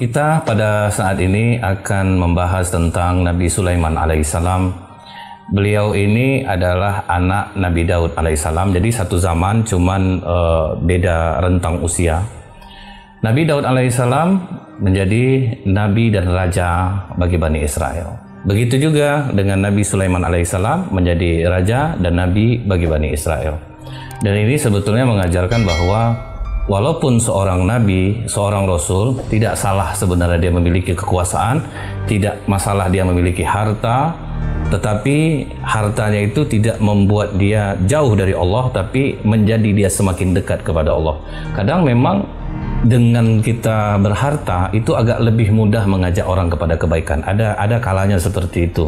Kita pada saat ini akan membahas tentang Nabi Sulaiman alaihissalam. Beliau ini adalah anak Nabi Daud alaihissalam. Jadi satu zaman, cuman beda rentang usia. Nabi Daud alaihissalam menjadi nabi dan raja bagi Bani Israel. Begitu juga dengan Nabi Sulaiman alaihissalam menjadi raja dan nabi bagi Bani Israel. Dan ini sebetulnya mengajarkan bahwa walaupun seorang nabi, seorang rasul, tidak salah sebenarnya dia memiliki kekuasaan, tidak masalah dia memiliki harta, tetapi hartanya itu tidak membuat dia jauh dari Allah, tapi menjadi dia semakin dekat kepada Allah. Kadang memang dengan kita berharta itu agak lebih mudah mengajak orang kepada kebaikan. Ada kalanya seperti itu.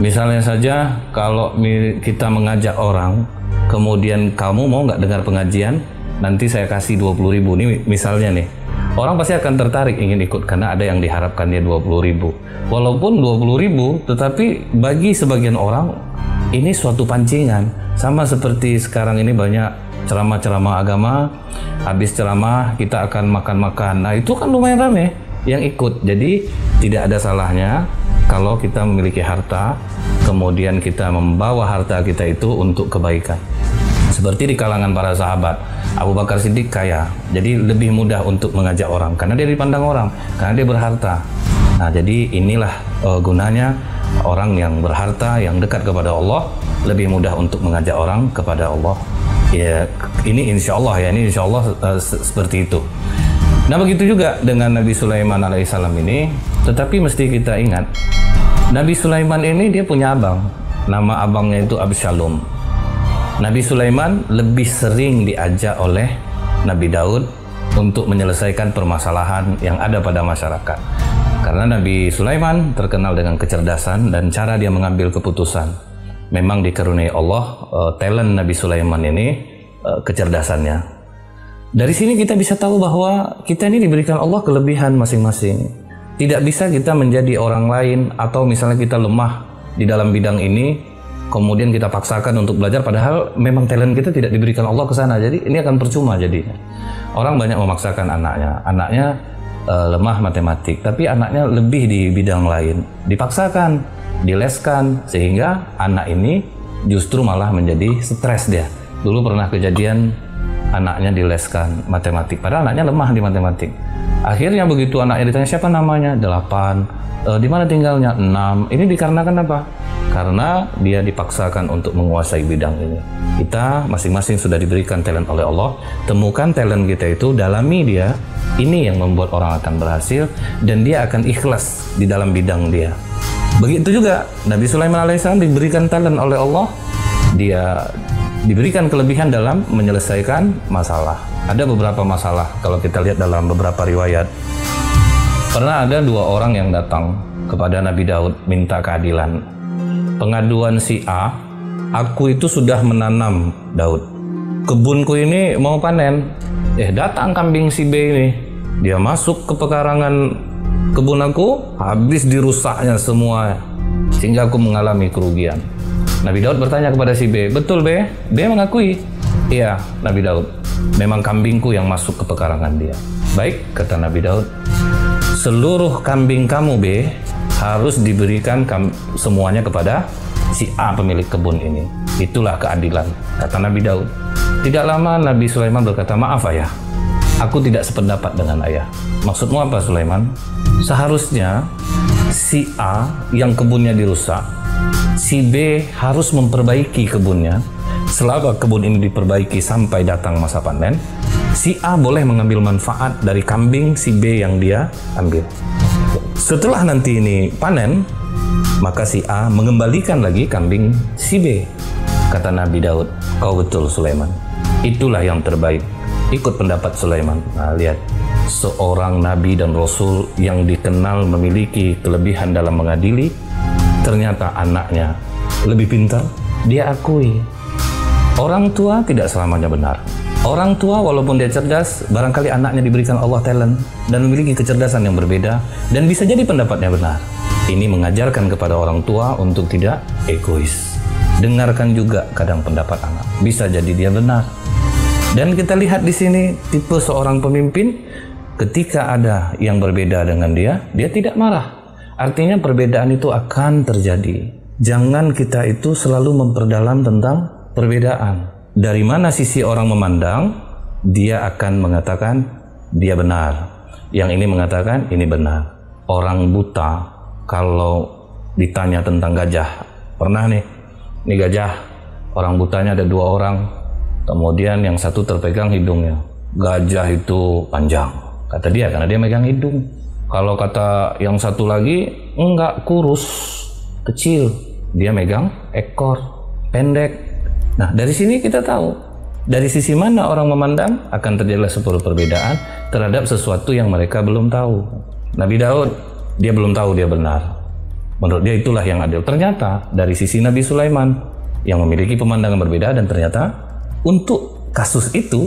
Misalnya saja kalau kita mengajak orang, kemudian kamu mau nggak dengar pengajian, nanti saya kasih 20.000. Ini misalnya nih, orang pasti akan tertarik ingin ikut karena ada yang diharapkan dia 20.000. Walaupun 20.000, tetapi bagi sebagian orang ini suatu pancingan. Sama seperti sekarang ini banyak ceramah-ceramah agama, habis ceramah kita akan makan-makan. Nah itu kan lumayan rame yang ikut. Jadi tidak ada salahnya kalau kita memiliki harta, kemudian kita membawa harta kita itu untuk kebaikan. Seperti di kalangan para sahabat, Abu Bakar Siddiq kaya, jadi lebih mudah untuk mengajak orang karena dia dipandang orang, karena dia berharta. Nah jadi inilah gunanya orang yang berharta, yang dekat kepada Allah, lebih mudah untuk mengajak orang kepada Allah. Ya, ini insya Allah seperti itu. Nah begitu juga dengan Nabi Sulaiman alaihissalam ini. Tetapi mesti kita ingat, Nabi Sulaiman ini dia punya abang. Nama abangnya itu Absalom. Nabi Sulaiman lebih sering diajak oleh Nabi Daud untuk menyelesaikan permasalahan yang ada pada masyarakat. Karena Nabi Sulaiman terkenal dengan kecerdasan dan cara dia mengambil keputusan. Memang dikaruniai Allah talent Nabi Sulaiman ini, kecerdasannya. Dari sini kita bisa tahu bahwa kita ini diberikan Allah kelebihan masing-masing. Tidak bisa kita menjadi orang lain, atau misalnya kita lemah di dalam bidang ini, kemudian kita paksakan untuk belajar, padahal memang talent kita tidak diberikan Allah ke sana. Jadi ini akan percuma jadinya. Orang banyak memaksakan anaknya lemah matematik, tapi anaknya lebih di bidang lain. Dipaksakan, dileskan, sehingga anak ini justru malah menjadi stres dia. Dulu pernah kejadian anaknya dileskan matematik, padahal anaknya lemah di matematik. Akhirnya begitu anaknya ditanya siapa namanya, 8, di mana tinggalnya, 6. Ini dikarenakan apa? Karena dia dipaksakan untuk menguasai bidang ini. Kita masing-masing sudah diberikan talent oleh Allah. Temukan talent kita itu, dalami dia. Ini yang membuat orang akan berhasil dan dia akan ikhlas di dalam bidang dia. Begitu juga Nabi Sulaiman alaihissalam diberikan talent oleh Allah. Dia diberikan kelebihan dalam menyelesaikan masalah. Ada beberapa masalah kalau kita lihat dalam beberapa riwayat. Pernah ada 2 orang yang datang kepada Nabi Daud minta keadilan. Pengaduan si A, aku itu sudah menanam Daud. Kebunku ini mau panen. Datang kambing si B ini. Dia masuk ke pekarangan kebun aku, habis dirusaknya semua, sehingga aku mengalami kerugian. Nabi Daud bertanya kepada si B, betul B? B mengakui, iya Nabi Daud, memang kambingku yang masuk ke pekarangan dia. Baik, kata Nabi Daud, seluruh kambing kamu B harus diberikan semuanya kepada si A pemilik kebun ini. Itulah keadilan, kata Nabi Daud. Tidak lama Nabi Sulaiman berkata, maaf ayah, aku tidak sependapat dengan ayah. Maksudmu apa Sulaiman? Seharusnya si A yang kebunnya dirusak, si B harus memperbaiki kebunnya. Selama kebun ini diperbaiki sampai datang masa panen, si A boleh mengambil manfaat dari kambing si B yang dia ambil. Setelah nanti ini panen, maka si A mengembalikan lagi kambing si B. Kata Nabi Daud, kau betul Sulaiman. Itulah yang terbaik. Ikut pendapat Sulaiman. Nah, lihat, seorang nabi dan rasul yang dikenal memiliki kelebihan dalam mengadili, ternyata anaknya lebih pintar. Dia akui. Orang tua tidak selamanya benar. Orang tua walaupun dia cerdas, barangkali anaknya diberikan Allah talent dan memiliki kecerdasan yang berbeda dan bisa jadi pendapatnya benar. Ini mengajarkan kepada orang tua untuk tidak egois. Dengarkan juga kadang pendapat anak. Bisa jadi dia benar. Dan kita lihat di sini tipe seorang pemimpin ketika ada yang berbeda dengan dia tidak marah. Artinya perbedaan itu akan terjadi. Jangan kita itu selalu memperdalam tentang perbedaan. Dari mana sisi orang memandang, dia akan mengatakan dia benar. Yang ini mengatakan ini benar. Orang buta kalau ditanya tentang gajah, pernah nih, ini gajah, orang butanya ada 2 orang, kemudian yang satu terpegang hidungnya. Gajah itu panjang, kata dia, karena dia megang hidung. Kalau kata yang satu lagi, enggak, kurus, kecil, dia megang ekor, pendek. Nah, dari sini kita tahu, dari sisi mana orang memandang akan terjadilah sebuah perbedaan terhadap sesuatu yang mereka belum tahu. Nabi Daud, dia belum tahu dia benar. Menurut dia itulah yang adil. Ternyata dari sisi Nabi Sulaiman yang memiliki pemandangan berbeda, dan ternyata untuk kasus itu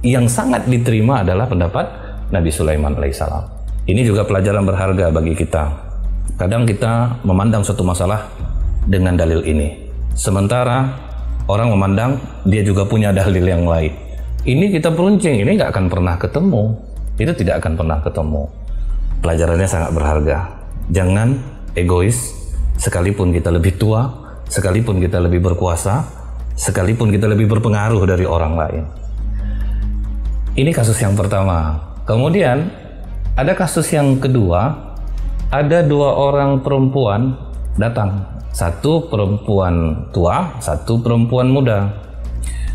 yang sangat diterima adalah pendapat Nabi Sulaiman alaihissalam. Ini juga pelajaran berharga bagi kita. Kadang kita memandang suatu masalah dengan dalil ini, sementara orang memandang dia juga punya dalil yang lain. Ini kita peruncing, ini nggak akan pernah ketemu. Itu tidak akan pernah ketemu. Pelajarannya sangat berharga. Jangan egois, sekalipun kita lebih tua, sekalipun kita lebih berkuasa, sekalipun kita lebih berpengaruh dari orang lain. Ini kasus yang pertama. Kemudian ada kasus yang kedua. Ada 2 orang perempuan datang. Satu perempuan tua, satu perempuan muda.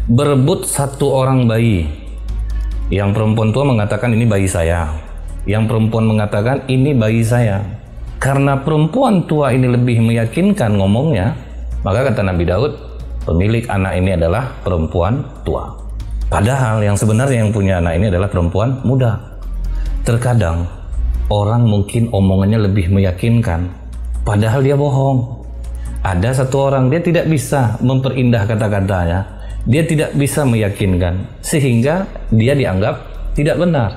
Berebut 1 orang bayi. Yang perempuan tua mengatakan ini bayi saya. Yang perempuan mengatakan ini bayi saya. Karena perempuan tua ini lebih meyakinkan ngomongnya, maka kata Nabi Daud, pemilik anak ini adalah perempuan tua. Padahal yang sebenarnya yang punya anak ini adalah perempuan muda. Terkadang orang mungkin omongannya lebih meyakinkan, padahal dia bohong. Ada 1 orang, dia tidak bisa memperindah kata-katanya, dia tidak bisa meyakinkan, sehingga dia dianggap tidak benar.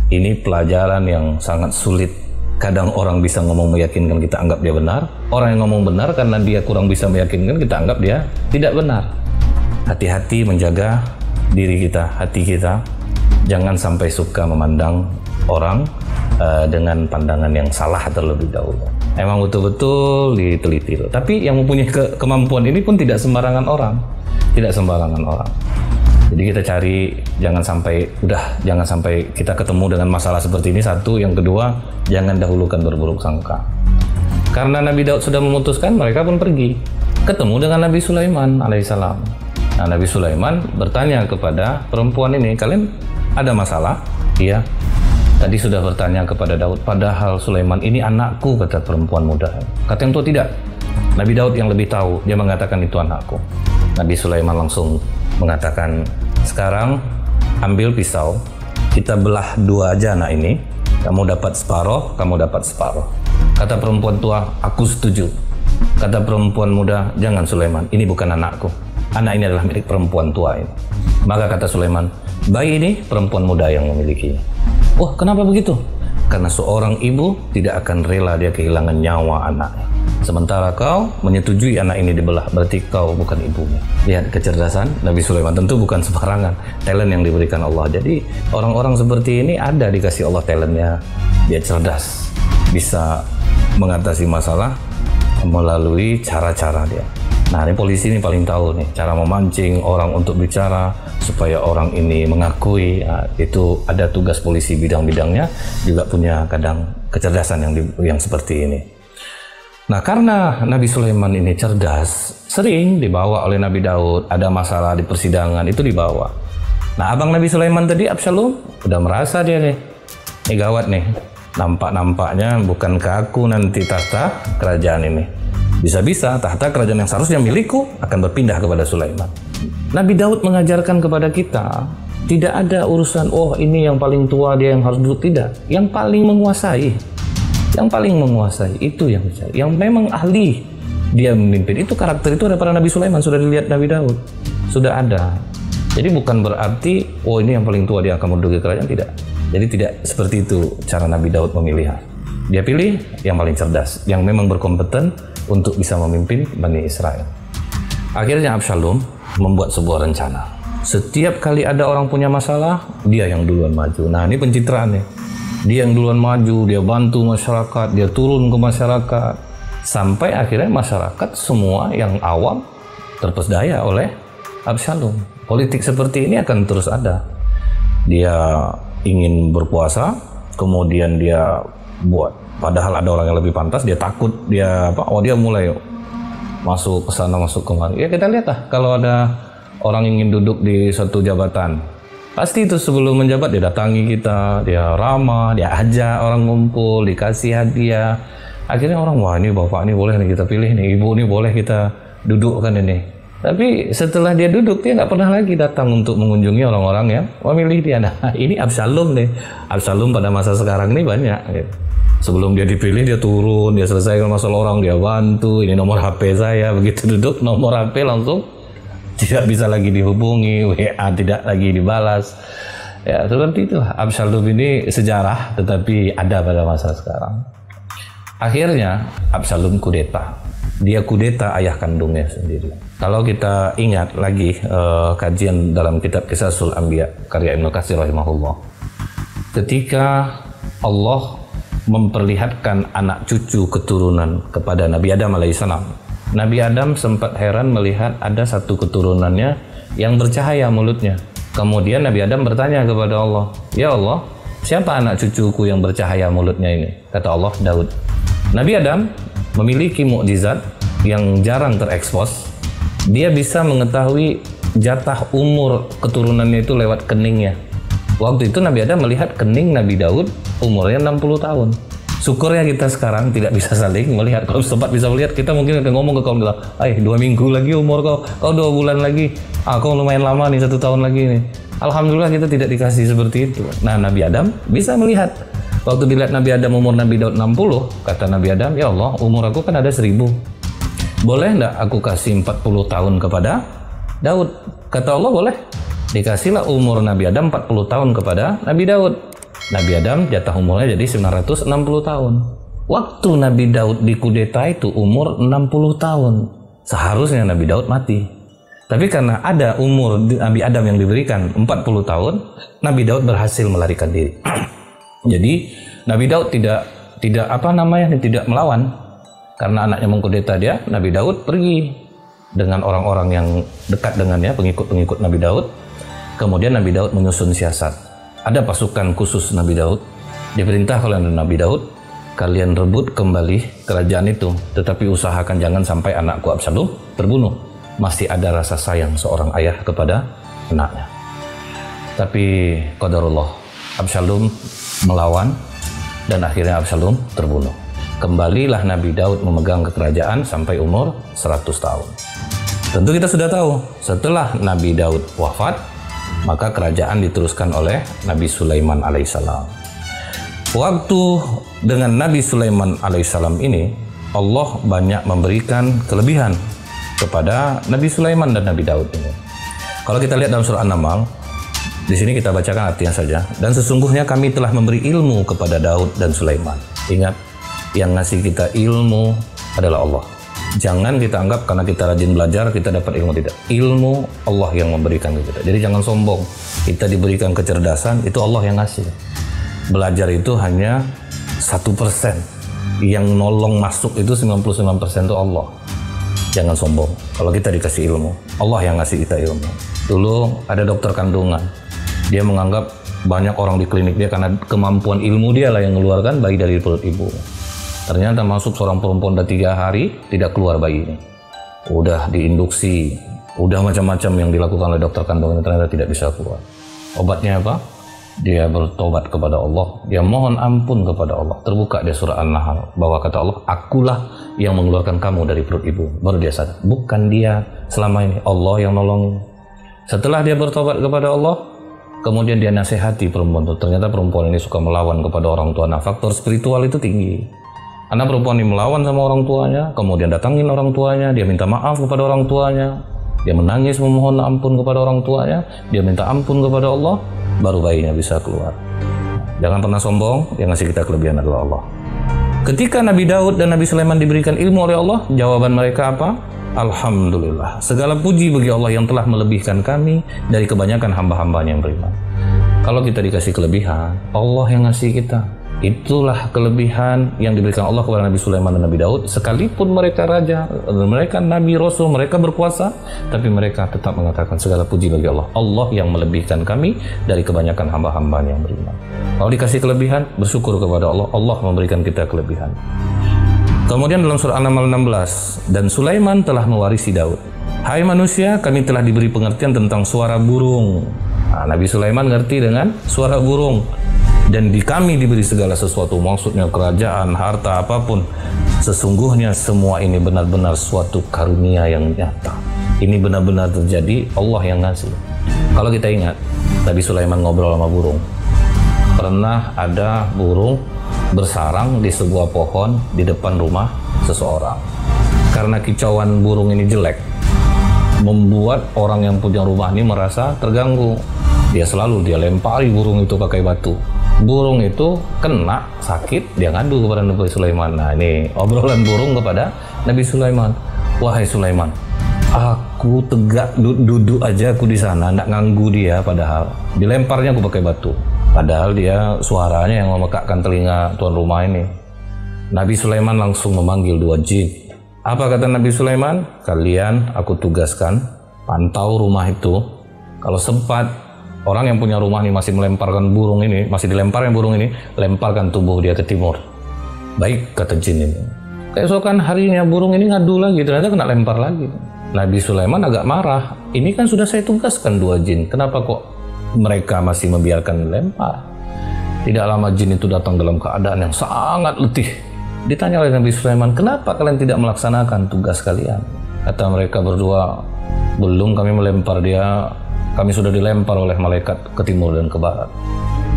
Ini pelajaran yang sangat sulit. Kadang orang bisa ngomong meyakinkan, kita anggap dia benar. Orang yang ngomong benar karena dia kurang bisa meyakinkan, kita anggap dia tidak benar. Hati-hati menjaga diri kita, hati kita. Jangan sampai suka memandang orang dengan pandangan yang salah terlebih dahulu. Emang betul-betul diteliti. Tapi yang mempunyai kemampuan ini pun tidak sembarangan orang. Tidak sembarangan orang. Jadi kita cari, jangan sampai kita ketemu dengan masalah seperti ini. Satu, yang kedua, jangan dahulukan berburuk sangka. Karena Nabi Daud sudah memutuskan, mereka pun pergi. Ketemu dengan Nabi Sulaiman alaihissalam. Nah, Nabi Sulaiman bertanya kepada perempuan ini, kalian ada masalah? Iya. Tadi sudah bertanya kepada Daud, padahal Sulaiman ini anakku, kata perempuan muda. Kata yang tua tidak. Nabi Daud yang lebih tahu, dia mengatakan itu anakku. Nabi Sulaiman langsung mengatakan, sekarang ambil pisau, kita belah 2 aja anak ini, kamu dapat separuh, kamu dapat separuh. Kata perempuan tua, aku setuju. Kata perempuan muda, jangan Sulaiman, ini bukan anakku, anak ini adalah milik perempuan tua ini. Maka kata Sulaiman, bayi ini perempuan muda yang memilikinya. Wah, kenapa begitu? Karena seorang ibu tidak akan rela dia kehilangan nyawa anaknya. Sementara kau menyetujui anak ini dibelah, berarti kau bukan ibunya. Lihat kecerdasan Nabi Sulaiman, tentu bukan sembarangan. Talent yang diberikan Allah. Jadi orang-orang seperti ini ada dikasih Allah talentnya. Dia cerdas, bisa mengatasi masalah melalui cara-cara dia. Nah, ini polisi ini paling tahu nih cara memancing orang untuk bicara supaya orang ini mengakui. Nah, itu ada tugas polisi bidang-bidangnya juga punya kadang kecerdasan yang seperti ini. Nah, karena Nabi Sulaiman ini cerdas, sering dibawa oleh Nabi Daud, ada masalah di persidangan itu dibawa. Nah, abang Nabi Sulaiman tadi, Absalom, udah merasa dia nih, ini gawat nih, nampaknya bukan ke aku nanti tahta kerajaan ini. Bisa-bisa tahta kerajaan yang seharusnya milikku akan berpindah kepada Sulaiman. Nabi Daud mengajarkan kepada kita, tidak ada urusan, oh ini yang paling tua dia yang harus duduk, tidak. Yang paling menguasai itu yang memang ahli dia memimpin. Itu karakter itu ada pada Nabi Sulaiman, sudah dilihat Nabi Daud, sudah ada. Jadi bukan berarti oh ini yang paling tua dia akan menduduki kerajaan, tidak. Jadi tidak seperti itu cara Nabi Daud memilih. Dia pilih yang paling cerdas, yang memang berkompeten untuk bisa memimpin Bani Israel. Akhirnya Absalom membuat sebuah rencana. Setiap kali ada orang punya masalah, dia yang duluan maju. Nah, ini pencitraannya. Dia yang duluan maju, dia bantu masyarakat, dia turun ke masyarakat. Sampai akhirnya masyarakat semua yang awam terpesdaya oleh Absalom. Politik seperti ini akan terus ada. Dia ingin berkuasa, kemudian dia buat, padahal ada orang yang lebih pantas, dia takut, dia mulai masuk ke sana, masuk kemari. Ya kita lihat lah, kalau ada orang ingin duduk di suatu jabatan, pasti itu sebelum menjabat dia datangi kita, dia ramah, dia ajak orang ngumpul, dikasih hadiah. Akhirnya orang, wah ini bapak ini boleh nih kita pilih nih, ibu ini boleh kita dudukkan ini. Tapi setelah dia duduk, dia nggak pernah lagi datang untuk mengunjungi orang-orang yang memilih dia. Nah, ini Absalom nih. Absalom pada masa sekarang ini banyak. Gitu. Sebelum dia dipilih, dia turun, dia selesaikan masalah orang, dia bantu. Ini nomor HP saya, begitu duduk nomor HP langsung tidak bisa lagi dihubungi, WA tidak lagi dibalas. Ya seperti itu. Absalom ini sejarah, tetapi ada pada masa sekarang. Akhirnya Absalom kudeta. Dia kudeta ayah kandungnya sendiri. Kalau kita ingat lagi kajian dalam kitab Qisasul Anbiya karya Ibnu Katsir rahimahullah, ketika Allah memperlihatkan anak cucu keturunan kepada Nabi Adam alaihissalam, Nabi Adam sempat heran melihat ada satu keturunannya yang bercahaya mulutnya. Kemudian Nabi Adam bertanya kepada Allah, ya Allah, siapa anak cucuku yang bercahaya mulutnya ini? Kata Allah, Daud. Nabi Adam memiliki mukjizat yang jarang terekspos. Dia bisa mengetahui jatah umur keturunannya itu lewat keningnya. Waktu itu Nabi Adam melihat kening Nabi Daud umurnya 60 tahun. Syukurnya kita sekarang tidak bisa saling melihat. Kalau sempat bisa melihat, kita mungkin akan ngomong ke kaum kita, 2 minggu lagi umur kau 2 bulan lagi, kau lumayan lama nih, 1 tahun lagi nih. Alhamdulillah kita tidak dikasih seperti itu. Nah, Nabi Adam bisa melihat. Waktu dilihat Nabi Adam umur Nabi Daud 60, kata Nabi Adam, ya Allah, umur aku kan ada 1000. Boleh enggak aku kasih 40 tahun kepada Daud? Kata Allah, boleh. Dikasihlah umur Nabi Adam 40 tahun kepada Nabi Daud. Nabi Adam jatah umurnya jadi 960 tahun. Waktu Nabi Daud dikudeta itu umur 60 tahun. Seharusnya Nabi Daud mati. Tapi karena ada umur Nabi Adam yang diberikan 40 tahun, Nabi Daud berhasil melarikan diri. Jadi Nabi Daud tidak melawan. Karena anaknya mengkudeta dia, Nabi Daud pergi dengan orang-orang yang dekat dengannya, pengikut-pengikut Nabi Daud. Kemudian Nabi Daud menyusun siasat. Ada pasukan khusus Nabi Daud, diperintah oleh Nabi Daud, kalian rebut kembali kerajaan itu, tetapi usahakan jangan sampai anakku Absalom terbunuh. Masih ada rasa sayang seorang ayah kepada anaknya. Tapi qadarullah, Absalom melawan dan akhirnya Absalom terbunuh. Kembalilah Nabi Daud memegang kekerajaan sampai umur 100 tahun. Tentu kita sudah tahu, setelah Nabi Daud wafat, maka kerajaan diteruskan oleh Nabi Sulaiman alaihissalam. Waktu dengan Nabi Sulaiman alaihissalam ini, Allah banyak memberikan kelebihan kepada Nabi Sulaiman dan Nabi Daud ini. Kalau kita lihat dalam surah An-Naml, di sini kita bacakan artinya saja. Dan sesungguhnya kami telah memberi ilmu kepada Daud dan Sulaiman. Ingat, yang ngasih kita ilmu adalah Allah. Jangan kita anggap karena kita rajin belajar kita dapat ilmu, tidak. Ilmu Allah yang memberikan ke kita. Jadi jangan sombong. Kita diberikan kecerdasan, itu Allah yang ngasih. Belajar itu hanya 1%. Yang nolong masuk itu 99% itu Allah. Jangan sombong. Kalau kita dikasih ilmu, Allah yang ngasih kita ilmu. Dulu ada dokter kandungan. Dia menganggap banyak orang di klinik dia karena kemampuan ilmu dia lah yang mengeluarkan bayi dari perut ibu. Ternyata masuk seorang perempuan udah 3 hari tidak keluar bayi ini. Udah diinduksi, udah macam-macam yang dilakukan oleh dokter kandungan, ternyata tidak bisa keluar. Obatnya apa? Dia bertobat kepada Allah, dia mohon ampun kepada Allah. Terbuka dia surah An-Nahl bahwa kata Allah, akulah yang mengeluarkan kamu dari perut ibu. Baru dia sadar, bukan dia selama ini, Allah yang nolongin. Setelah dia bertobat kepada Allah, kemudian dia nasihati perempuan itu. Ternyata perempuan ini suka melawan kepada orang tua. Nah, faktor spiritual itu tinggi. Anak perempuan ini melawan sama orang tuanya, kemudian datangin orang tuanya, dia minta maaf kepada orang tuanya, dia menangis memohon ampun kepada orang tuanya, dia minta ampun kepada Allah, baru bayinya bisa keluar. Jangan pernah sombong, yang ngasih kita kelebihan adalah Allah. Ketika Nabi Daud dan Nabi Sulaiman diberikan ilmu oleh Allah, jawaban mereka apa? Alhamdulillah, segala puji bagi Allah yang telah melebihkan kami dari kebanyakan hamba-hambanya yang beriman. Kalau kita dikasih kelebihan, Allah yang ngasih kita. Itulah kelebihan yang diberikan Allah kepada Nabi Sulaiman dan Nabi Daud. Sekalipun mereka raja, mereka nabi, rasul, mereka berkuasa, tapi mereka tetap mengatakan segala puji bagi Allah. Allah yang melebihkan kami dari kebanyakan hamba-hambanya yang beriman. Kalau dikasih kelebihan, bersyukur kepada Allah. Allah memberikan kita kelebihan. Kemudian dalam surah An-Naml 16, dan Sulaiman telah mewarisi Daud. Hai manusia, kami telah diberi pengertian tentang suara burung. Nah, Nabi Sulaiman ngerti dengan suara burung. Dan di kami diberi segala sesuatu, maksudnya kerajaan, harta, apapun. Sesungguhnya semua ini benar-benar suatu karunia yang nyata. Ini benar-benar terjadi, Allah yang ngasih. Kalau kita ingat, Nabi Sulaiman ngobrol sama burung. Pernah ada burung bersarang di sebuah pohon di depan rumah seseorang. Karena kicauan burung ini jelek, membuat orang yang punya rumah ini merasa terganggu. Dia lempari burung itu pakai batu. Burung itu kena sakit, dia ngadu kepada Nabi Sulaiman. Nah, ini obrolan burung kepada Nabi Sulaiman. Wahai Sulaiman, aku tegak duduk aja aku di sana, nggak ganggu dia, padahal dilemparnya aku pakai batu. Padahal dia suaranya yang memekakkan telinga tuan rumah ini. Nabi Sulaiman langsung memanggil 2 jin. Apa kata Nabi Sulaiman? Kalian aku tugaskan pantau rumah itu. Kalau sempat orang yang punya rumah ini masih melemparkan burung ini, masih dilemparkan burung ini, lemparkan tubuh dia ke timur. Baik, kata jin ini. Keesokan harinya burung ini ngadu lagi, ternyata kena lempar lagi. Nabi Sulaiman agak marah. Ini kan sudah saya tugaskan 2 jin, kenapa kok mereka masih membiarkan lempar? Tidak lama jin itu datang dalam keadaan yang sangat letih. Ditanya oleh Nabi Sulaiman, kenapa kalian tidak melaksanakan tugas kalian? Kata mereka berdua, belum kami melempar dia, kami sudah dilempar oleh malaikat ke timur dan ke barat.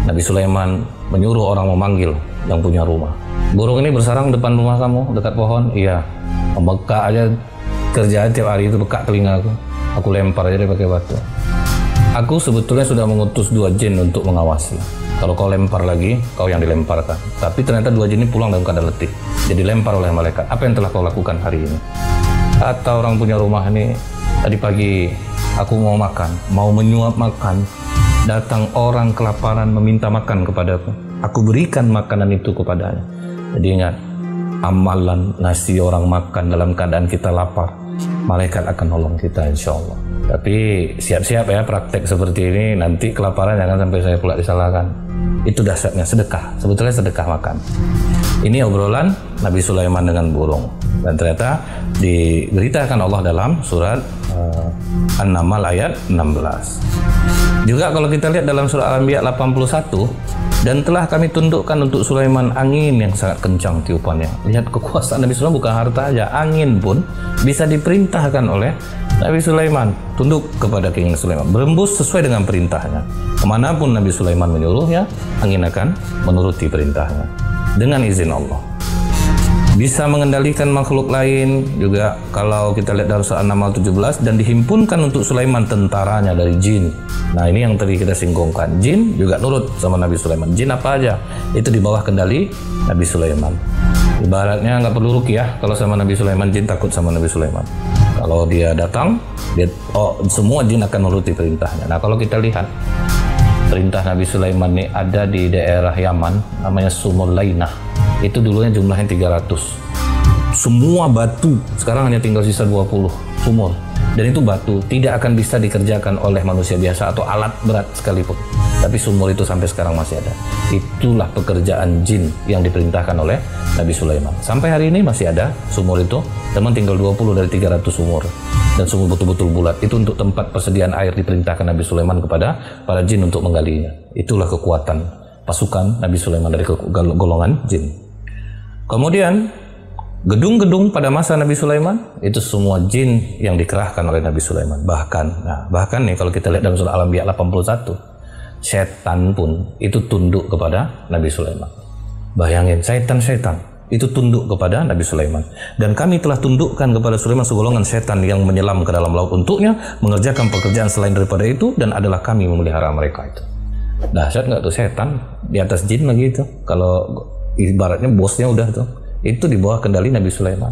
Nabi Sulaiman menyuruh orang memanggil yang punya rumah. Burung ini bersarang depan rumah kamu, dekat pohon? Iya. Membekak aja, kerjaan tiap hari itu bekak telinga aku. Aku lempar aja dia pakai batu. Aku sebetulnya sudah mengutus 2 jin untuk mengawasi. Kalau kau lempar lagi, kau yang dilemparkan. Tapi ternyata 2 jin ini pulang dalam keadaan letih. Jadi lempar oleh malaikat. Apa yang telah kau lakukan hari ini? Kata orang punya rumah ini, tadi pagi aku mau makan, mau menyuap makan. Datang orang kelaparan meminta makan kepadaku. Aku berikan makanan itu kepadanya. Jadi ingat, amalan nasi orang makan dalam keadaan kita lapar, malaikat akan nolong kita insya Allah. Tapi siap-siap ya praktek seperti ini, nanti kelaparan jangan sampai saya pula disalahkan. Itu dahsyatnya sedekah, sebetulnya sedekah makan. Ini obrolan Nabi Sulaiman dengan burung. Dan ternyata diberitakan Allah dalam surat An-Naml ayat 16. Juga kalau kita lihat dalam surah Al-Anbiya 81, dan telah kami tundukkan untuk Sulaiman angin yang sangat kencang tiupannya. Lihat kekuasaan Nabi Sulaiman, bukan harta aja, angin pun bisa diperintahkan oleh Nabi Sulaiman. Tunduk kepada keinginan Sulaiman, berembus sesuai dengan perintahnya. Kemanapun Nabi Sulaiman menyuruhnya, angin akan menuruti perintahnya dengan izin Allah. Bisa mengendalikan makhluk lain juga. Kalau kita lihat dalam surah An-Naml 17, dan dihimpunkan untuk Sulaiman tentaranya dari jin. Nah, ini yang tadi kita singgungkan, jin juga nurut sama Nabi Sulaiman. Jin apa aja itu di bawah kendali Nabi Sulaiman. Ibaratnya nggak perlu ruqyah kalau sama Nabi Sulaiman, jin takut sama Nabi Sulaiman. Kalau dia datang, semua jin akan menuruti perintahnya. Nah, kalau kita lihat perintah Nabi Sulaiman ini ada di daerah Yaman, namanya Sumur Lainah. Itu dulunya jumlahnya 300. Semua batu, sekarang hanya tinggal sisa 20 sumur. Dan itu batu, tidak akan bisa dikerjakan oleh manusia biasa atau alat berat sekalipun. Tapi sumur itu sampai sekarang masih ada. Itulah pekerjaan jin yang diperintahkan oleh Nabi Sulaiman. Sampai hari ini masih ada sumur itu, teman tinggal 20 dari 300 sumur. Dan sumur betul-betul bulat. Itu untuk tempat persediaan air diperintahkan Nabi Sulaiman kepada para jin untuk menggalinya. Itulah kekuatan pasukan Nabi Sulaiman dari golongan jin. Kemudian gedung-gedung pada masa Nabi Sulaiman itu semua jin yang dikerahkan oleh Nabi Sulaiman. Bahkan nih kalau kita lihat dalam surah Al-Anbiya 81, setan pun itu tunduk kepada Nabi Sulaiman. Bayangin, setan itu tunduk kepada Nabi Sulaiman. Dan kami telah tundukkan kepada Sulaiman segolongan setan yang menyelam ke dalam laut untuknya mengerjakan pekerjaan selain daripada itu, dan adalah kami memelihara mereka itu. Dahsyat nggak tuh, setan di atas jin lagi itu. Kalau ibaratnya bosnya udah tuh, itu di bawah kendali Nabi Sulaiman.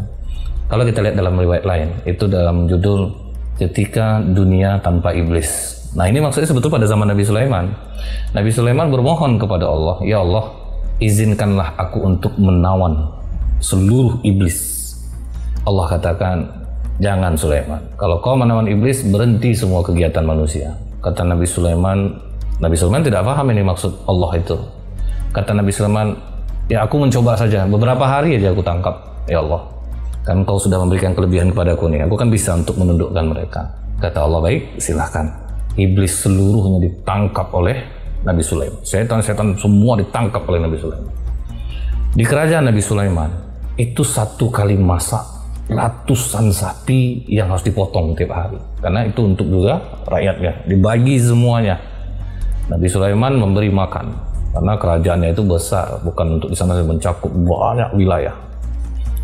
Kalau kita lihat dalam riwayat lain, itu dalam judul Ketika Dunia Tanpa Iblis. Nah, ini maksudnya sebetulnya pada zaman Nabi Sulaiman. Nabi Sulaiman bermohon kepada Allah, ya Allah, izinkanlah aku untuk menawan seluruh iblis. Allah katakan, jangan Sulaiman. Kalau kau menawan iblis, berhenti semua kegiatan manusia. Kata Nabi Sulaiman tidak paham ini maksud Allah itu. Kata Nabi Sulaiman, ya aku mencoba saja, beberapa hari aja aku tangkap, ya Allah. Kan kau sudah memberikan kelebihan kepadaku nih, aku kan bisa untuk menundukkan mereka. Kata Allah, baik, silahkan. Iblis seluruhnya ditangkap oleh Nabi Sulaiman. Setan-setan semua ditangkap oleh Nabi Sulaiman. Di kerajaan Nabi Sulaiman, itu satu kali masak ratusan sapi yang harus dipotong tiap hari. Karena itu untuk juga rakyatnya, dibagi semuanya. Nabi Sulaiman memberi makan, karena kerajaannya itu besar, bukan untuk di sana mencakup banyak wilayah.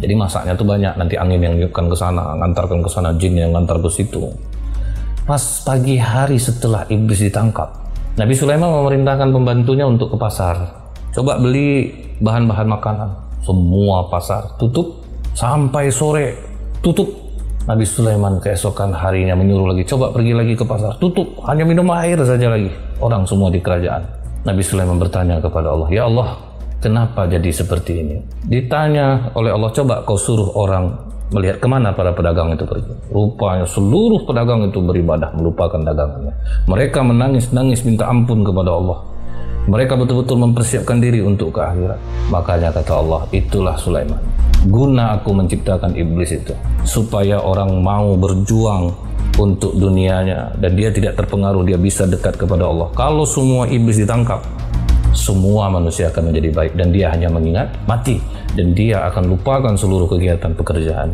Jadi masaknya tuh banyak, nanti angin yang nyupkan ke sana, ngantarkan ke sana, jin yang ngantar ke situ. Pas pagi hari setelah iblis ditangkap, Nabi Sulaiman memerintahkan pembantunya untuk ke pasar. Coba beli bahan-bahan makanan. Semua pasar tutup, sampai sore tutup. Nabi Sulaiman keesokan harinya menyuruh lagi, coba pergi lagi ke pasar, tutup, hanya minum air saja lagi. Orang semua di kerajaan. Nabi Sulaiman bertanya kepada Allah, ya Allah, kenapa jadi seperti ini? Ditanya oleh Allah, coba kau suruh orang melihat kemana para pedagang itu pergi. Rupanya seluruh pedagang itu beribadah, melupakan dagangannya. Mereka menangis-nangis minta ampun kepada Allah. Mereka betul-betul mempersiapkan diri untuk ke akhirat. Makanya kata Allah, itulah Sulaiman. Guna aku menciptakan iblis itu, supaya orang mau berjuang untuk dunianya dan dia tidak terpengaruh, dia bisa dekat kepada Allah. Kalau semua iblis ditangkap, semua manusia akan menjadi baik dan dia hanya mengingat mati dan dia akan lupakan seluruh kegiatan pekerjaan.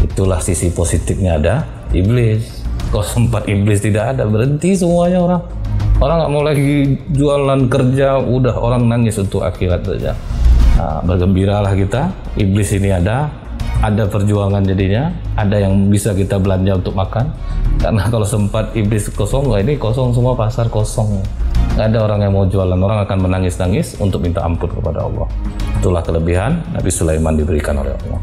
Itulah sisi positifnya ada iblis. Kalau sempat iblis tidak ada, berhenti semuanya orang. Orang nggak mau lagi jualan kerja, udah orang nangis untuk akhirat saja. Nah, bergembiralah kita, iblis ini ada perjuangan jadinya, ada yang bisa kita belanja untuk makan. Karena kalau sempat iblis kosong, ini kosong semua, pasar kosong. Nggak ada orang yang mau jualan, orang akan menangis-nangis untuk minta ampun kepada Allah. Itulah kelebihan Nabi Sulaiman diberikan oleh Allah.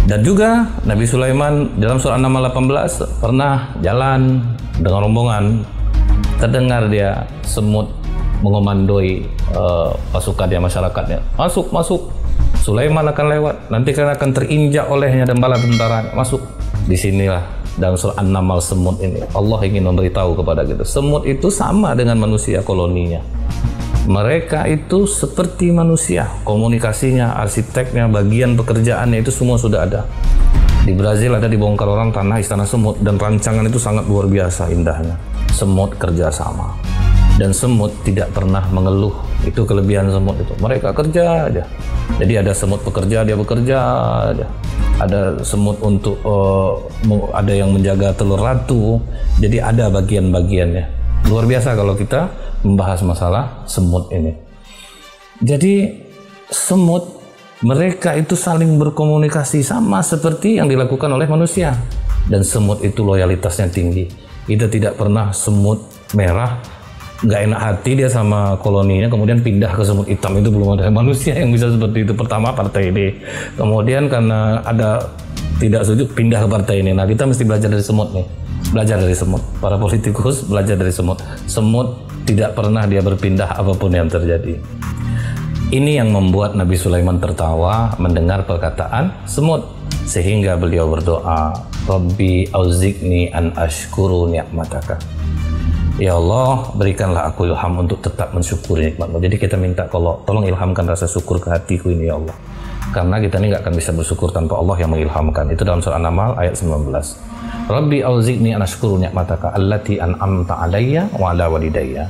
Dan juga Nabi Sulaiman dalam surah An-Naml 18 pernah jalan dengan rombongan, terdengar dia semut mengomandoi pasukannya, masyarakatnya, masuk, Sulaiman akan lewat, nanti kalian akan terinjak olehnya dan bala tentaranya, masuk. Disinilah dalam surah An-Naml semut ini Allah ingin memberitahu kepada kita, semut itu sama dengan manusia koloninya. Mereka itu seperti manusia, komunikasinya, arsiteknya, bagian pekerjaannya itu semua sudah ada. Di Brazil ada dibongkar orang tanah istana semut dan rancangan itu sangat luar biasa indahnya. Semut kerjasama dan semut tidak pernah mengeluh. Itu kelebihan semut itu, mereka kerja aja. Jadi ada semut pekerja, dia bekerja aja. Ada semut untuk ada yang menjaga telur ratu. Jadi ada bagian-bagiannya. Luar biasa kalau kita membahas masalah semut ini. Jadi semut, mereka itu saling berkomunikasi sama seperti yang dilakukan oleh manusia. Dan semut itu loyalitasnya tinggi. Kita tidak pernah semut merah nggak enak hati dia sama koloninya, kemudian pindah ke semut hitam. Itu belum ada manusia yang bisa seperti itu. Pertama partai ini, kemudian karena ada tidak setuju pindah ke partai ini. Nah, kita mesti belajar dari semut nih, belajar dari semut. Para politikus belajar dari semut. Semut tidak pernah dia berpindah apapun yang terjadi. Ini yang membuat Nabi Sulaiman tertawa mendengar perkataan semut, sehingga beliau berdoa, Rabbi auziqni an ashkuru ni'mataka. Ya Allah, berikanlah aku ilham untuk tetap mensyukuri nikmat-Mu. Jadi kita minta, kalau tolong ilhamkan rasa syukur ke hatiku ini ya Allah. Karena kita ini nggak akan bisa bersyukur tanpa Allah yang mengilhamkan. Itu dalam surah An-Naml ayat 19. Rabbi auziqni an ashkuru ni'mataka allati an'amta alayya wa ala walidayya.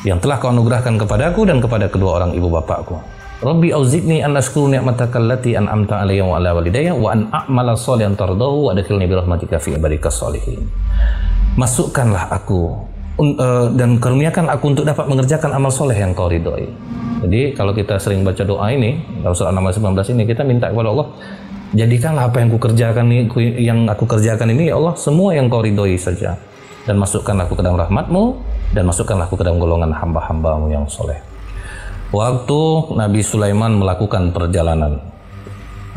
Yang telah Kau anugerahkan kepadaku dan kepada kedua orang ibu bapakku. Rabbi auziqni an ashkuru ni'mataka allati an'amta alayya wa ala walidayya wa an a'mala shalihan tardahu wa adkhilni bi rahmatika fi ibadikas shalihin. Masukkanlah aku dan karuniakan aku untuk dapat mengerjakan amal soleh yang Kau ridhoi. Jadi kalau kita sering baca doa ini dalam surah An-Naml 19 ini, kita minta kepada Allah, jadikanlah apa yang aku kerjakan ini ya Allah semua yang Kau ridhoi saja, dan masukkanlah aku ke dalam rahmat-Mu dan masukkanlah aku ke dalam golongan hamba-hamba-Mu yang soleh. Waktu Nabi Sulaiman melakukan perjalanan,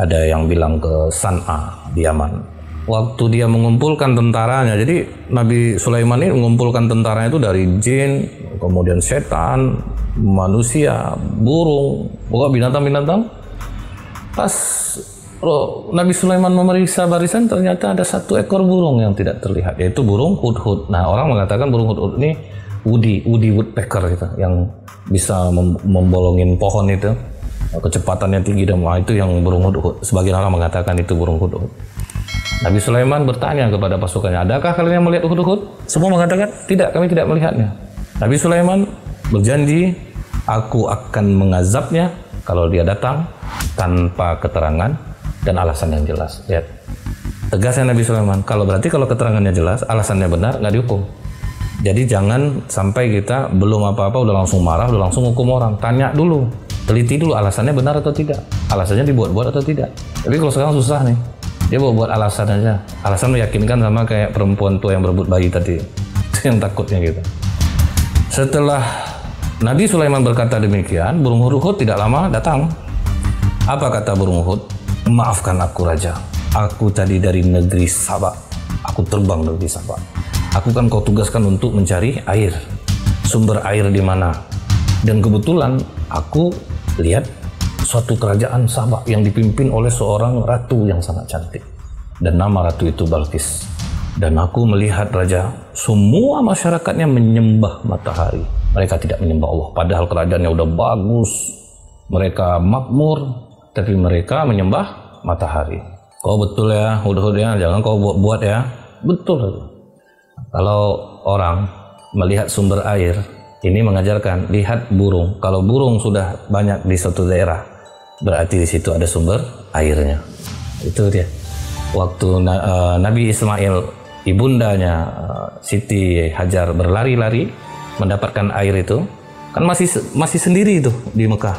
ada yang bilang ke San'a di Yaman. Waktu dia mengumpulkan tentaranya, jadi Nabi Sulaiman ini mengumpulkan tentaranya itu dari jin, kemudian setan, manusia, burung, pokoknya binatang-binatang. Pas Nabi Sulaiman memeriksa barisan, ternyata ada satu ekor burung yang tidak terlihat, yaitu burung hudhud. Nah, orang mengatakan burung hudhud ini woody woodpecker gitu, yang bisa membolongin pohon itu, kecepatannya tinggi, dan itu yang burung hudhud. Sebagian orang mengatakan itu burung hudhud. Nabi Sulaiman bertanya kepada pasukannya, adakah kalian yang melihat hudhud? Semua mengatakan, tidak, kami tidak melihatnya. Nabi Sulaiman berjanji, aku akan mengazabnya kalau dia datang tanpa keterangan dan alasan yang jelas. Lihat, tegasnya Nabi Sulaiman, kalau keterangannya jelas, alasannya benar, nggak dihukum. Jadi jangan sampai kita belum apa-apa udah langsung marah, udah langsung hukum orang. Tanya dulu, teliti dulu alasannya benar atau tidak, alasannya dibuat-buat atau tidak. Tapi kalau sekarang susah nih, dia buat alasan aja, alasan meyakinkan, sama kayak perempuan tua yang berebut bayi tadi, itu yang takutnya gitu. Setelah Nabi Sulaiman berkata demikian, burung hudhud tidak lama datang. Apa kata burung hudhud? Maafkan aku Raja, aku tadi dari negeri Sabak, aku terbang dari Sabak. Aku kan kau tugaskan untuk mencari air, sumber air di mana. Dan kebetulan aku lihat suatu kerajaan Sabak yang dipimpin oleh seorang ratu yang sangat cantik, dan nama ratu itu Balqis. Dan aku melihat Raja, semua masyarakatnya menyembah matahari, mereka tidak menyembah Allah, padahal kerajaannya udah bagus, mereka makmur, tapi mereka menyembah matahari. Kau betul ya hudhud ya, jangan kau buat-buat ya. Betul. Kalau orang melihat sumber air, ini mengajarkan, lihat burung, kalau burung sudah banyak di suatu daerah, berarti di situ ada sumber airnya. Itu dia. Waktu Nabi Ismail, ibundanya Siti Hajar berlari-lari mendapatkan air itu, kan masih sendiri itu di Mekah.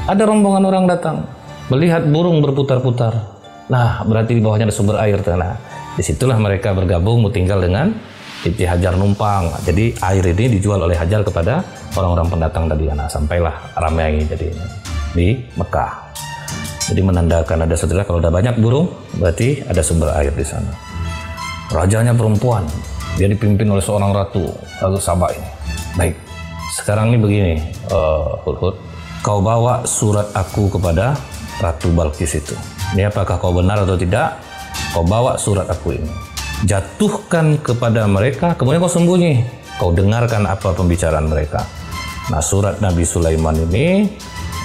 Ada rombongan orang datang, melihat burung berputar-putar. Nah, berarti di bawahnya ada sumber air. Nah, disitulah mereka bergabung, tinggal dengan Siti Hajar numpang. Jadi air ini dijual oleh Hajar kepada orang-orang pendatang tadi. Nah, sampailah ramai jadi di Mekah. Jadi menandakan ada setelah kalau udah banyak burung, berarti ada sumber air di sana. Rajanya perempuan, dia dipimpin oleh seorang ratu Sabak ini. Baik, sekarang ini begini, hudhud, kau bawa surat aku kepada Ratu Balqis itu. Ini apakah kau benar atau tidak? Kau bawa surat aku ini, jatuhkan kepada mereka, kemudian kau sembunyi, kau dengarkan apa pembicaraan mereka. Nah, surat Nabi Sulaiman ini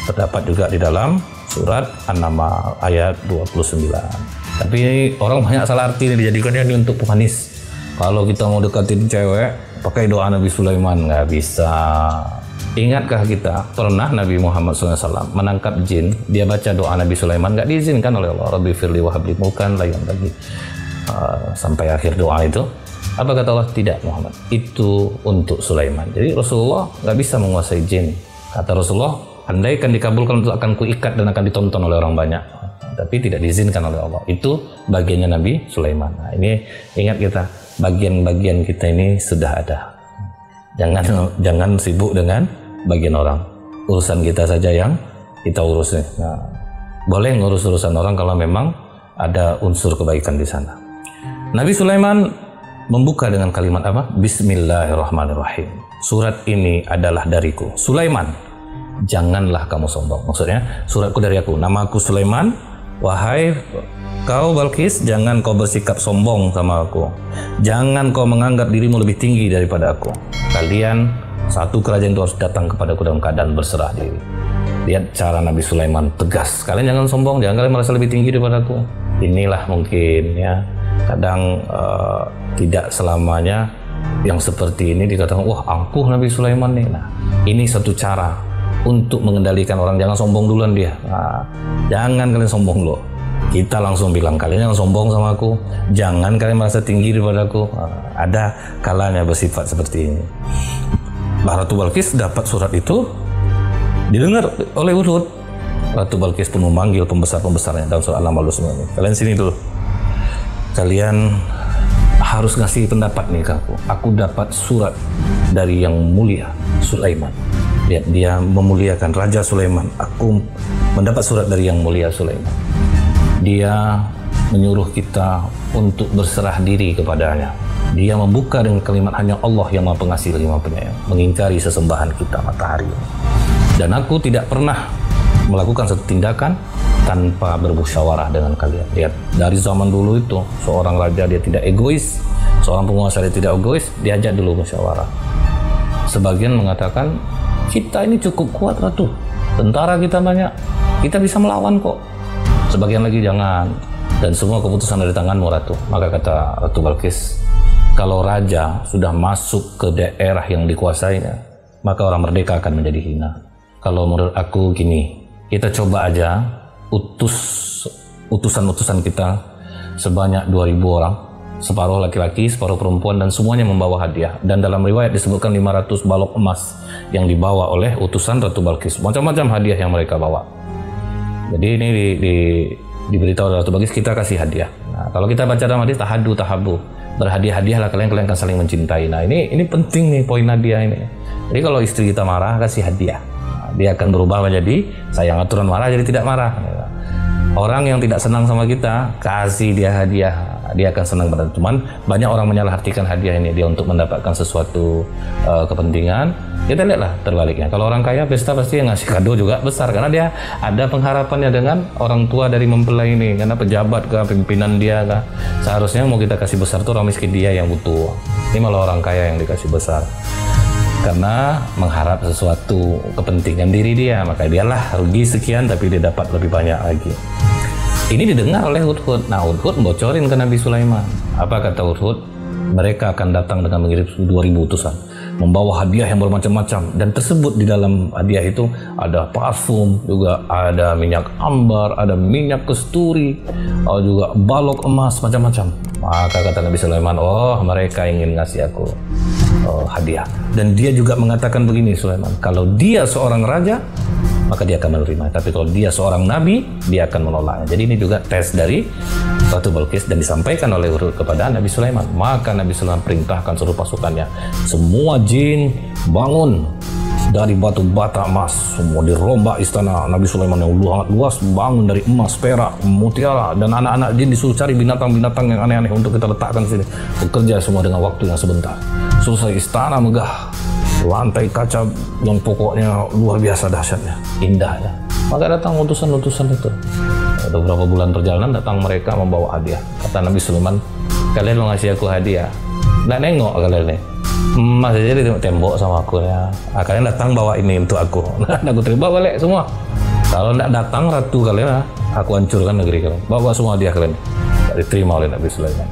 terdapat juga di dalam surat An-Naml ayat 29. Tapi orang banyak salah arti ini, dijadikannya ini untuk pemanis. Kalau kita mau deketin cewek, pakai doa Nabi Sulaiman, nggak bisa. Ingatkah kita pernah Nabi Muhammad SAW menangkap jin, dia baca doa Nabi Sulaiman, nggak diizinkan oleh Allah. Rabbi firli wa habli mulkan la yanbaghi, sampai akhir doa itu. Apa kata Allah? Tidak Muhammad, itu untuk Sulaiman. Jadi Rasulullah nggak bisa menguasai jin. Kata Rasulullah, andaikan dikabulkan itu akan kuikat dan akan ditonton oleh orang banyak. Tapi tidak diizinkan oleh Allah. Itu bagiannya Nabi Sulaiman. Nah, ini ingat kita, bagian-bagian kita ini sudah ada. Jangan sibuk dengan bagian orang. Urusan kita saja yang kita urus. Nah, boleh ngurus urusan orang kalau memang ada unsur kebaikan di sana. Nabi Sulaiman membuka dengan kalimat apa? Bismillahirrahmanirrahim. Surat ini adalah dariku. Sulaiman, janganlah kamu sombong. Maksudnya, suratku dari aku. Nama aku Sulaiman. Wahai kau Balqis, jangan kau bersikap sombong sama aku. Jangan kau menganggap dirimu lebih tinggi daripada aku. Kalian satu kerajaan itu harus datang kepadaku dalam keadaan berserah diri. Lihat cara Nabi Sulaiman tegas. Kalian jangan sombong, jangan kalian merasa lebih tinggi daripada aku. Inilah mungkin ya, kadang tidak selamanya yang seperti ini dikatakan, wah angkuh Nabi Sulaiman nih. Nah, ini satu cara untuk mengendalikan orang, jangan sombong duluan dia. Nah, jangan kalian sombong loh. Kita langsung bilang, kalian jangan sombong sama aku, jangan kalian merasa tinggi daripada aku. Nah, ada kalanya bersifat seperti ini. Ratu Balqis dapat surat itu, didengar oleh hudhud. Ratu Balqis pun memanggil pembesar-pembesarnya dalam surat An-Naml semua ini. Kalian sini dulu. Kalian harus ngasih pendapat nih ke aku. Aku dapat surat dari yang mulia, Sulaiman. Lihat, dia memuliakan Raja Sulaiman. Aku mendapat surat dari yang mulia Sulaiman. Dia menyuruh kita untuk berserah diri kepadanya. Dia membuka dengan kalimat hanya Allah yang Maha Pengasih lagi Maha Penyayang, mengingkari sesembahan kita matahari. Dan aku tidak pernah melakukan satu tindakan tanpa bermusyawarah dengan kalian. Lihat, dari zaman dulu itu seorang raja dia tidak egois, seorang penguasa dia tidak egois, diajak dulu musyawarah. Sebagian mengatakan, kita ini cukup kuat Ratu, tentara kita banyak, kita bisa melawan kok. Sebagian lagi jangan, dan semua keputusan dari tanganmu Ratu. Maka kata Ratu Balqis, kalau raja sudah masuk ke daerah yang dikuasainya, maka orang merdeka akan menjadi hina. Kalau menurut aku gini, kita coba aja utusan-utusan kita sebanyak 2.000 orang, separuh laki-laki, separuh perempuan, dan semuanya membawa hadiah. Dan dalam riwayat disebutkan 500 balok emas yang dibawa oleh utusan Ratu Balqis. Macam-macam hadiah yang mereka bawa. Jadi ini diberitahu oleh Ratu Balqis, kita kasih hadiah. Nah, kalau kita baca dalam hadis tahadu tahabu, berhadiah-hadiahlah kalian akan saling mencintai. Nah, ini penting nih poin hadiah ini. Jadi kalau istri kita marah, kasih hadiah. Nah, dia akan berubah menjadi sayang, aturan marah jadi tidak marah. Orang yang tidak senang sama kita, kasih dia hadiah, dia akan senang benar. Cuman banyak orang menyalahartikan hadiah ini dia untuk mendapatkan sesuatu kepentingan. Kita lihatlah terbaliknya. Kalau orang kaya pesta pasti yang ngasih kado juga besar karena dia ada pengharapannya dengan orang tua dari mempelai ini, karena pejabat ke pimpinan dia kah. Seharusnya mau kita kasih besar tuh orang miskin dia yang butuh. Ini malah orang kaya yang dikasih besar. Karena mengharap sesuatu kepentingan diri dia, maka dialah rugi sekian tapi dia dapat lebih banyak lagi. Ini didengar oleh Hudhud. Nah, Hudhud bocorin ke Nabi Sulaiman. Apa kata Hudhud? Mereka akan datang dengan mengirim 2.000 utusan, membawa hadiah yang bermacam-macam, dan tersebut di dalam hadiah itu ada parfum, juga ada minyak ambar, ada minyak kasturi, juga balok emas, macam-macam. Maka kata Nabi Sulaiman, oh mereka ingin ngasih aku hadiah. Dan dia juga mengatakan begini Sulaiman, kalau dia seorang raja maka dia akan menerima, tapi kalau dia seorang nabi dia akan menolaknya. Jadi ini juga tes dari Ratu Balqis dan disampaikan oleh Hudhud kepada Nabi Sulaiman. Maka Nabi Sulaiman perintahkan seluruh pasukannya, semua jin bangun dari batu bata emas, semua dirombak istana Nabi Sulaiman yang sangat luas, bangun dari emas, perak, mutiara, dan anak-anak jin disuruh cari binatang-binatang yang aneh-aneh untuk kita letakkan di sini. Bekerja semua dengan waktu yang sebentar. Selesai istana megah, lantai kaca yang pokoknya luar biasa dahsyatnya, indahnya. Maka datang utusan-utusan itu. Ada beberapa bulan perjalanan datang mereka membawa hadiah. Kata Nabi Sulaiman, kalian mau ngasih aku hadiah? Nggak nengok kalian nih. Emas aja di tembok sama aku ya. Nah, kalian datang bawa ini untuk aku. Nah, aku terima balik semua. Kalau nggak datang ratu kalian, aku hancurkan negeri kalian. Bawa semua hadiah kalian. Nggak diterima oleh Nabi Sulaiman.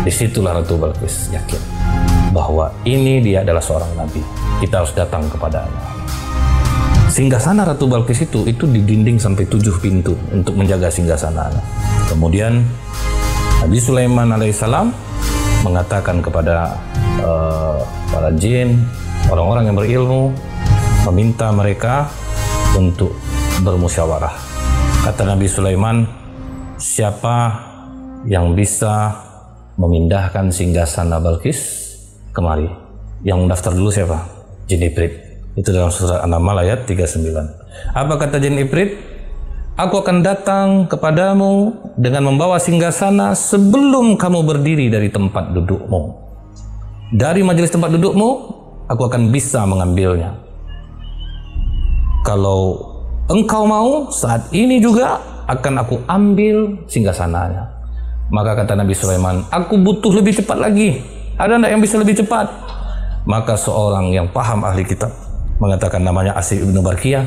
Disitulah Ratu Balqis yakin bahwa ini dia adalah seorang nabi. Kita harus datang kepadanya. Singgasana Ratu Balqis itu di dinding sampai 7 pintu untuk menjaga singgasana. Kemudian Nabi Sulaiman alaihissalam mengatakan kepada para jin, orang-orang yang berilmu, meminta mereka untuk bermusyawarah. Kata Nabi Sulaiman, siapa yang bisa memindahkan singgasana Balqis kemari? Yang daftar dulu siapa? Jin Ifrit. Itu dalam surat An-Naml ayat 39. Apa kata Jin Ifrit? Aku akan datang kepadamu dengan membawa singgasana sebelum kamu berdiri dari tempat dudukmu. Dari majelis tempat dudukmu, aku akan bisa mengambilnya. Kalau engkau mau, saat ini juga akan aku ambil singgasananya. Maka kata Nabi Sulaiman, aku butuh lebih cepat lagi. Ada enggak yang bisa lebih cepat? Maka seorang yang paham ahli kitab mengatakan, namanya Asif ibnu Barkiyah,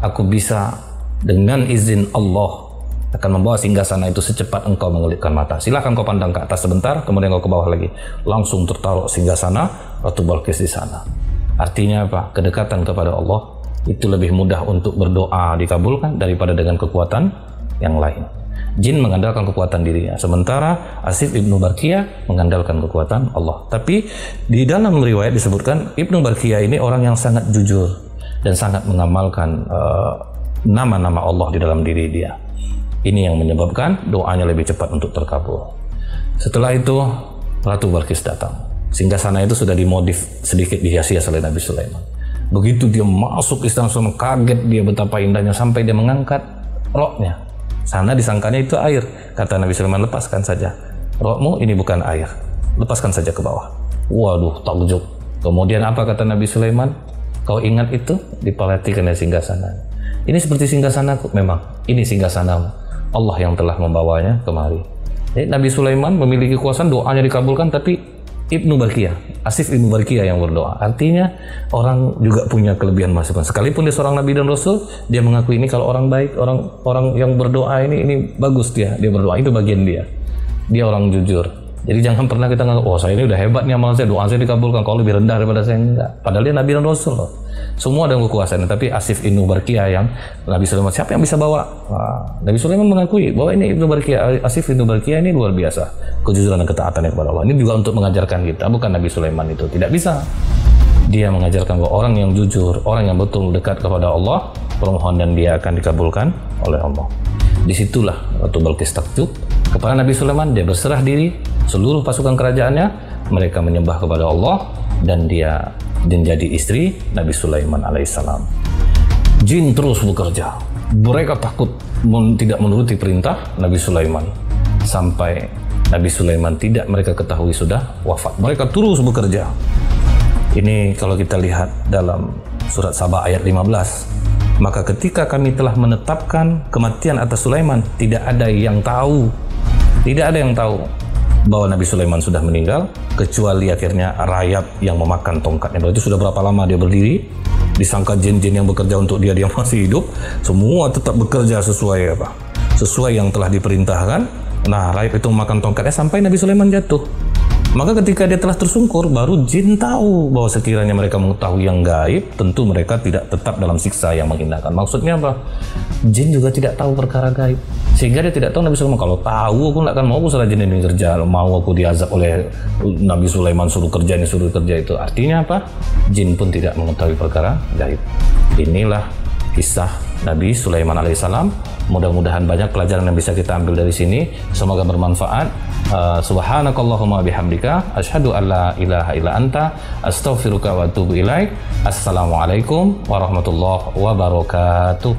aku bisa dengan izin Allah akan membawa singgasana itu secepat engkau mengelipkan mata. Silahkan kau pandang ke atas sebentar, kemudian kau ke bawah lagi. Langsung tertaruh singgasana Ratu Balqis di sana. Artinya apa? Kedekatan kepada Allah itu lebih mudah untuk berdoa dikabulkan daripada dengan kekuatan yang lain. Jin mengandalkan kekuatan dirinya, sementara Asif ibnu Barkiyah mengandalkan kekuatan Allah. Tapi di dalam riwayat disebutkan Ibnu Barkiyah ini orang yang sangat jujur dan sangat mengamalkan nama-nama Allah di dalam diri dia. Ini yang menyebabkan doanya lebih cepat untuk terkabul. Setelah itu Ratu Balqis datang. Singgasana itu sudah dimodif sedikit, dihias-hias oleh Nabi Sulaiman. Begitu dia masuk istana Sulaiman, kaget dia betapa indahnya sampai dia mengangkat roknya. Sana disangkanya itu air. Kata Nabi Sulaiman, lepaskan saja rohmu, ini bukan air, lepaskan saja ke bawah. Waduh, takjub. Kemudian apa kata Nabi Sulaiman? Kau ingat itu, diperhatikan dari singgasana. Ini seperti singgasanaku, memang ini singgasanamu. Allah yang telah membawanya kemari. Jadi Nabi Sulaiman memiliki kekuasaan, doanya dikabulkan, tapi Ibnu Barkiyah, Asif Ibnu Barkiyah yang berdoa. Artinya orang juga punya kelebihan masing-masing. Sekalipun dia seorang Nabi dan Rasul, dia mengakui ini kalau orang baik, orang yang berdoa ini bagus dia berdoa, itu bagian dia. Dia orang jujur. Jadi jangan pernah kita nganggap, oh saya ini udah hebat nih amal saya, doa saya dikabulkan, kalau lebih rendah daripada saya, enggak. Padahal dia Nabi dan Rasul loh. Semua ada kekuasaan, tapi Asif Ibnu Barkiyah yang Nabi Sulaiman, siapa yang bisa bawa? Nah, Nabi Sulaiman mengakui bahwa ini Ibnu Barkiyah, Asif Ibnu Barkiyah ini luar biasa kejujuran dan ketaatannya kepada Allah. Ini juga untuk mengajarkan kita, bukan Nabi Sulaiman itu tidak bisa. Dia mengajarkan bahwa orang yang jujur, orang yang betul dekat kepada Allah, permohonan dia akan dikabulkan oleh Allah. Disitulah Ratu Balqis takjub kepada Nabi Sulaiman, dia berserah diri, seluruh pasukan kerajaannya mereka menyembah kepada Allah, dan dia menjadi istri Nabi Sulaiman alaihissalam. Jin terus bekerja, mereka takut tidak menuruti perintah Nabi Sulaiman, sampai Nabi Sulaiman tidak mereka ketahui sudah wafat. Mereka terus bekerja. Ini kalau kita lihat dalam surat Saba ayat 15, maka ketika kami telah menetapkan kematian atas Sulaiman, tidak ada yang tahu bahwa Nabi Sulaiman sudah meninggal, kecuali akhirnya rayap yang memakan tongkatnya. Itu sudah berapa lama dia berdiri, disangka jin-jin yang bekerja untuk dia masih hidup, semua tetap bekerja sesuai yang telah diperintahkan. Nah, rayap itu memakan tongkatnya sampai Nabi Sulaiman jatuh. Maka ketika dia telah tersungkur, baru jin tahu bahwa sekiranya mereka mengetahui yang gaib, tentu mereka tidak tetap dalam siksa yang menghinakan. Maksudnya apa? Jin juga tidak tahu perkara gaib, sehingga dia tidak tahu Nabi Sulaiman. Kalau tahu, aku nggak akan mau usaha jin ini kerja, mau aku diazab oleh Nabi Sulaiman, suruh kerja itu. Artinya apa? Jin pun tidak mengetahui perkara gaib. Inilah kisah Nabi Sulaiman alaihissalam. Mudah-mudahan banyak pelajaran yang bisa kita ambil dari sini. Semoga bermanfaat. Subhanakallahumma bihamdika asyhadu an la ilaha illa anta astaghfiruka wa atubu ilaik. Assalamualaikum warahmatullahi wabarakatuh.